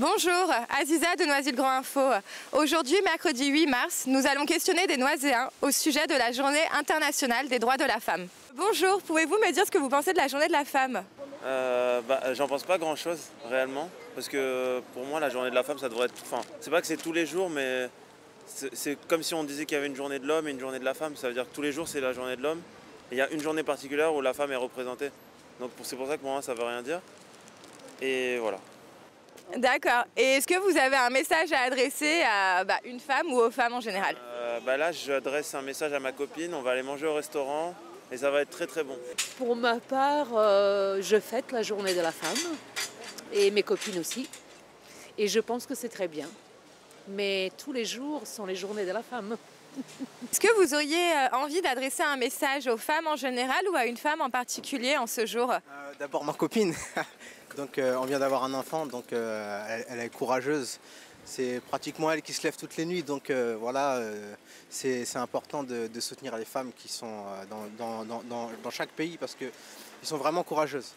Bonjour, Aziza de Noisy-le-Grand Info. Aujourd'hui, mercredi 8 mars, nous allons questionner des Noiséens au sujet de la Journée internationale des droits de la femme. Bonjour, pouvez-vous me dire ce que vous pensez de la Journée de la femme? J'en pense pas grand-chose réellement, parce que pour moi la Journée de la femme ça devrait être... Enfin, c'est pas que c'est tous les jours, mais c'est comme si on disait qu'il y avait une journée de l'homme et une journée de la femme. Ça veut dire que tous les jours c'est la journée de l'homme, et il y a une journée particulière où la femme est représentée. Donc c'est pour ça que pour moi ça veut rien dire. Et voilà. D'accord. Et est-ce que vous avez un message à adresser à une femme ou aux femmes en général? Là, j'adresse un message à ma copine. On va aller manger au restaurant et ça va être très très bon. Pour ma part, je fête la journée de la femme et mes copines aussi. Et je pense que c'est très bien. Mais tous les jours sont les journées de la femme. Est-ce que vous auriez envie d'adresser un message aux femmes en général ou à une femme en particulier en ce jour? D'abord ma copine. Donc on vient d'avoir un enfant, donc elle est courageuse. C'est pratiquement elle qui se lève toutes les nuits, donc voilà, c'est important de soutenir les femmes qui sont dans chaque pays parce qu'elles sont vraiment courageuses.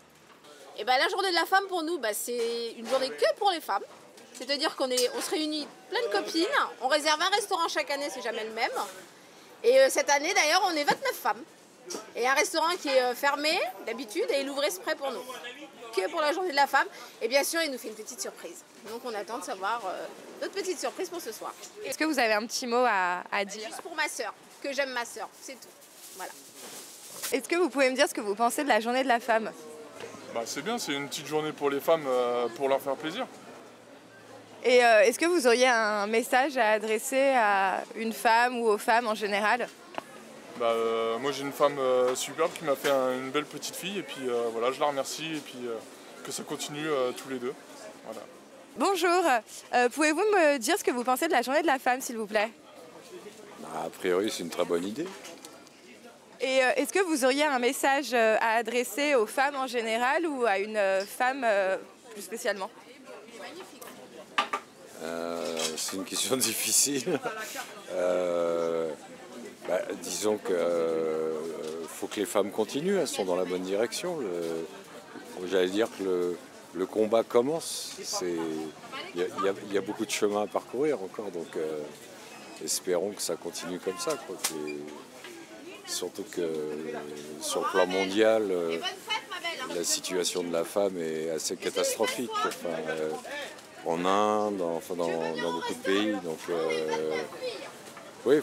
Et la journée de la femme pour nous, c'est une journée que pour les femmes. C'est-à-dire qu'on se réunit plein de copines, on réserve un restaurant chaque année, c'est jamais le même. Et cette année d'ailleurs, on est 29 femmes. Et un restaurant qui est fermé d'habitude et il ouvre exprès pour nous. Que pour la journée de la femme. Et bien sûr, il nous fait une petite surprise. Donc on attend de savoir notre petite surprise pour ce soir. Est-ce que vous avez un petit mot à dire? Juste pour ma sœur, que j'aime ma sœur, c'est tout. Voilà. Est-ce que vous pouvez me dire ce que vous pensez de la journée de la femme? C'est bien, c'est une petite journée pour les femmes, pour leur faire plaisir. Et est-ce que vous auriez un message à adresser à une femme ou aux femmes en général? Moi j'ai une femme superbe qui m'a fait une belle petite fille et puis voilà, je la remercie et puis que ça continue tous les deux. Voilà. Bonjour, pouvez-vous me dire ce que vous pensez de la journée de la femme s'il vous plaît? A priori c'est une très bonne idée. Et est-ce que vous auriez un message à adresser aux femmes en général ou à une femme plus spécialement? C'est une question difficile. Disons qu'il faut que les femmes continuent, elles sont dans la bonne direction. J'allais dire que le combat commence. Il y a beaucoup de chemin à parcourir encore, donc espérons que ça continue comme ça. Surtout que sur le plan mondial, la situation de la femme est assez catastrophique. En Inde, dans beaucoup de pays. Donc oui,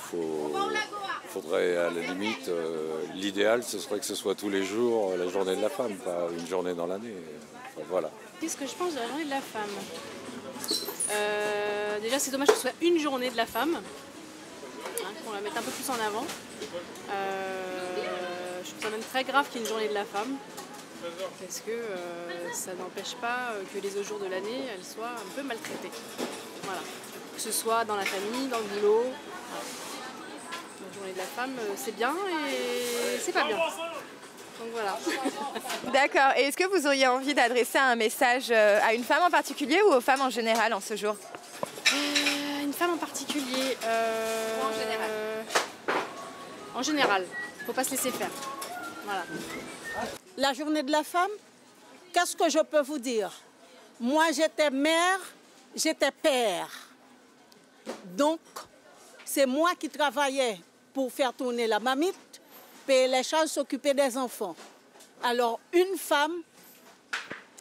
faudrait à la limite, l'idéal ce serait que ce soit tous les jours la journée de la femme, pas une journée dans l'année. Voilà. Qu'est-ce que je pense de la journée de la femme? Déjà c'est dommage que ce soit une journée de la femme, qu'on la mette un peu plus en avant. Je trouve ça même très grave qu'il y ait une journée de la femme. Parce que ça n'empêche pas que les autres jours de l'année, elles soient un peu maltraitées. Voilà. Que ce soit dans la famille, dans le boulot. Voilà. La journée de la femme, c'est bien et c'est pas bien. Donc voilà. D'accord. Et est-ce que vous auriez envie d'adresser un message à une femme en particulier ou aux femmes en général en ce jour? Une femme en particulier Ou en général? En général. Faut pas se laisser faire. Voilà. La journée de la femme, qu'est-ce que je peux vous dire? Moi, j'étais mère, j'étais père. Donc, c'est moi qui travaillais pour faire tourner la marmite, payer les charges, s'occuper des enfants. Alors, une femme,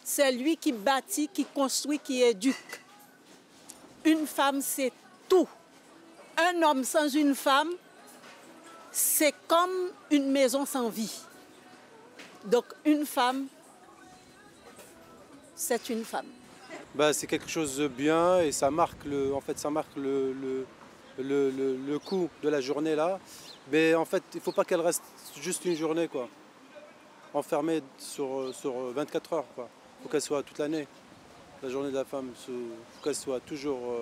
c'est lui qui bâtit, qui construit, qui éduque. Une femme, c'est tout. Un homme sans une femme, c'est comme une maison sans vie. Donc une femme, c'est une femme. C'est quelque chose de bien et ça marque le coup de la journée là. Mais en fait, il ne faut pas qu'elle reste juste une journée quoi, enfermée sur 24 heures quoi. Il faut qu'elle soit toute l'année. La journée de la femme, il faut qu'elle soit toujours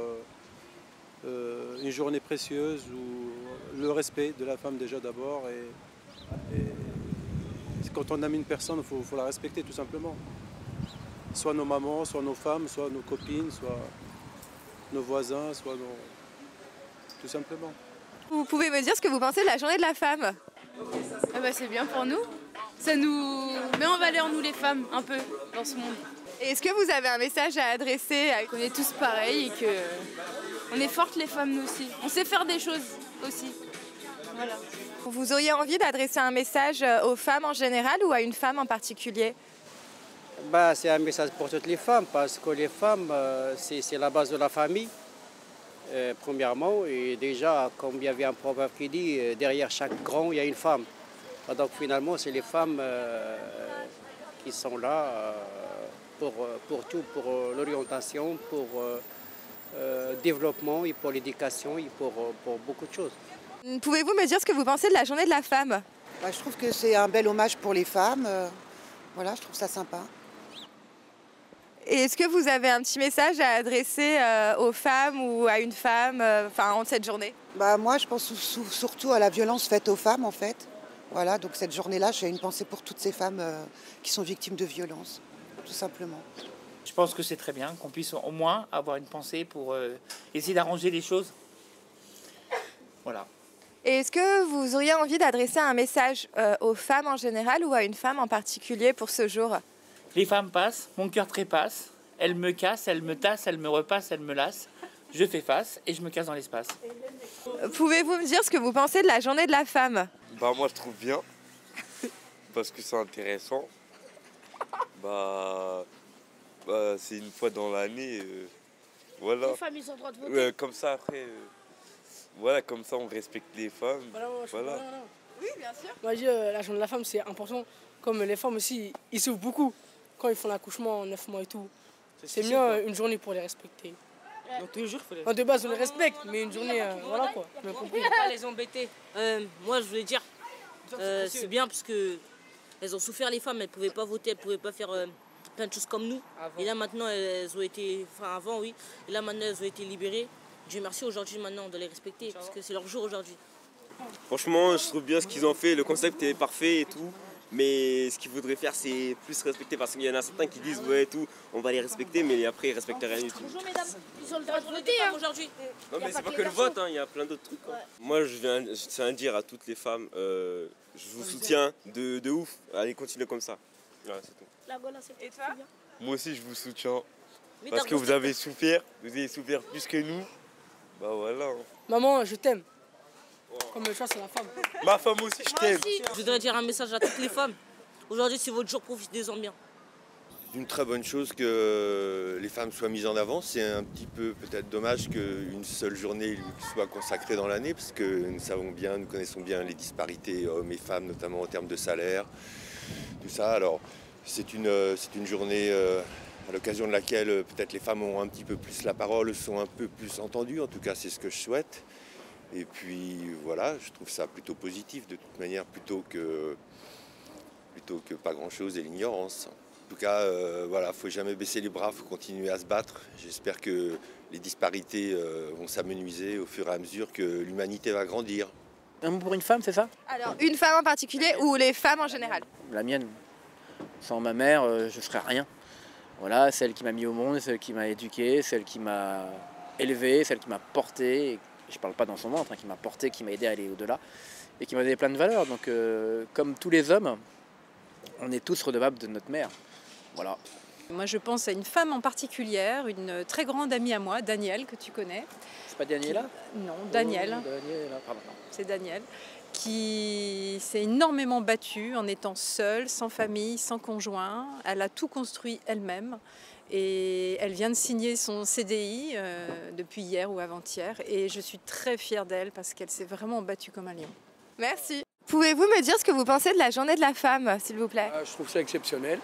une journée précieuse où le respect de la femme déjà d'abord et quand on aime une personne, il faut la respecter tout simplement. Soit nos mamans, soit nos femmes, soit nos copines, soit nos voisins, soit nos... tout simplement. Vous pouvez me dire ce que vous pensez de la journée de la femme? C'est bien pour nous. Ça nous met en valeur, nous les femmes, un peu, dans ce monde. Et est-ce que vous avez un message à adresser On est tous pareils et que on est fortes les femmes nous aussi. On sait faire des choses aussi. Voilà. Vous auriez envie d'adresser un message aux femmes en général ou à une femme en particulier? C'est un message pour toutes les femmes parce que les femmes, c'est la base de la famille, premièrement. Et déjà, comme il y avait un proverbe qui dit, derrière chaque grand, il y a une femme. Donc finalement, c'est les femmes qui sont là pour tout, pour l'orientation, pour le développement et pour l'éducation et pour beaucoup de choses. Pouvez-vous me dire ce que vous pensez de la journée de la femme? Je trouve que c'est un bel hommage pour les femmes. Voilà, je trouve ça sympa. Et est-ce que vous avez un petit message à adresser aux femmes ou à une femme en cette journée? Moi, je pense surtout à la violence faite aux femmes, en fait. Voilà, donc cette journée-là, j'ai une pensée pour toutes ces femmes qui sont victimes de violences, tout simplement. Je pense que c'est très bien qu'on puisse au moins avoir une pensée pour essayer d'arranger les choses. Voilà. Et est-ce que vous auriez envie d'adresser un message aux femmes en général ou à une femme en particulier pour ce jour? Les femmes passent, mon cœur trépasse, elles me cassent, elles me tassent, elles me repassent, elles me lassent. Je fais face et je me casse dans l'espace. Pouvez-vous me dire ce que vous pensez de la journée de la femme? Moi je trouve bien, parce que c'est intéressant. C'est une fois dans l'année, voilà. Les femmes, ils ont le droit de voter. Comme ça après, voilà, comme ça on respecte les femmes. Voilà. Oui, bien sûr. Moi, je dis, la journée de la femme, c'est important. Comme les femmes aussi, ils souffrent beaucoup quand ils font l'accouchement en 9 mois et tout. C'est mieux une journée pour les respecter. Donc tous les jours, il faut les... De base, on les respecte, mais une journée, voilà quoi. On ne peut pas les embêter. Moi, je voulais dire, c'est bien parce que elles ont souffert, les femmes, elles ne pouvaient pas voter, elles ne pouvaient pas faire plein de choses comme nous. Avant. Et là, maintenant, elles ont été... avant, oui. Et là, maintenant, elles ont été libérées. Dieu merci, aujourd'hui, maintenant, on doit les respecter parce que c'est leur jour aujourd'hui. Franchement, je trouve bien ce qu'ils ont fait. Le concept est parfait et tout. Mais ce qu'il faudrait faire, c'est plus respecter parce qu'il y en a certains qui disent ouais et tout, on va les respecter, mais après ils respectent rien du tout. Bonjour mesdames, ils ont le droit de voter aujourd'hui. Non mais c'est pas que le vote, il y a plein d'autres trucs. Moi je tiens à dire à toutes les femmes, je vous soutiens de ouf, allez continuez comme ça. Voilà, c'est tout. Et toi? Moi aussi je vous soutiens, parce que vous avez souffert plus que nous. Voilà. Maman, je t'aime. Comme le choix, c'est la femme. Ma femme aussi, je t'aime. Je voudrais dire un message à toutes les femmes. Aujourd'hui, c'est votre jour, profitez-en bien. C'est une très bonne chose que les femmes soient mises en avant. C'est un petit peu peut-être dommage qu'une seule journée lui soit consacrée dans l'année, parce que nous connaissons bien les disparités hommes et femmes, notamment en termes de salaire, tout ça. Alors, c'est une journée à l'occasion de laquelle peut-être les femmes ont un petit peu plus la parole, sont un peu plus entendues. En tout cas, c'est ce que je souhaite. Et puis voilà, je trouve ça plutôt positif de toute manière, plutôt que pas grand-chose et l'ignorance. En tout cas, voilà, faut jamais baisser les bras, faut continuer à se battre. J'espère que les disparités vont s'amenuiser au fur et à mesure que l'humanité va grandir. Un mot pour une femme, c'est ça? Alors, une femme en particulier ou les femmes en général? La mienne. Sans ma mère, je serais rien. Voilà, celle qui m'a mis au monde, celle qui m'a éduqué, celle qui m'a élevé, celle qui m'a porté. Je ne parle pas dans son ventre, qui m'a porté, qui m'a aidé à aller au-delà et qui m'a donné plein de valeurs. Donc, comme tous les hommes, on est tous redevables de notre mère. Voilà. Moi, je pense à une femme en particulière, une très grande amie à moi, Danielle, que tu connais. C'est pas Daniela? Non, Danielle. Oh, Daniela. Pardon. C'est Danielle, qui s'est énormément battue en étant seule, sans famille, sans conjoint. Elle a tout construit elle-même. Et elle vient de signer son CDI depuis hier ou avant-hier. Et je suis très fière d'elle parce qu'elle s'est vraiment battue comme un lion. Merci. Pouvez-vous me dire ce que vous pensez de la journée de la femme, s'il vous plaît? Je trouve ça exceptionnel.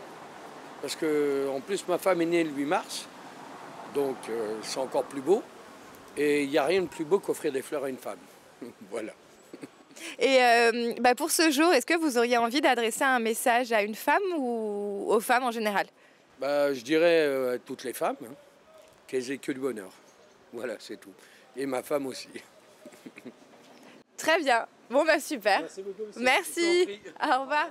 Parce que, en plus, ma femme est née le 8 mars. Donc, c'est encore plus beau. Et il n'y a rien de plus beau qu'offrir des fleurs à une femme. Voilà. Et pour ce jour, est-ce que vous auriez envie d'adresser un message à une femme ou aux femmes en général? Je dirais à toutes les femmes qu'elles aient que du bonheur. Voilà, c'est tout. Et ma femme aussi. Très bien. Bon, super. Merci beaucoup. Merci. Au revoir.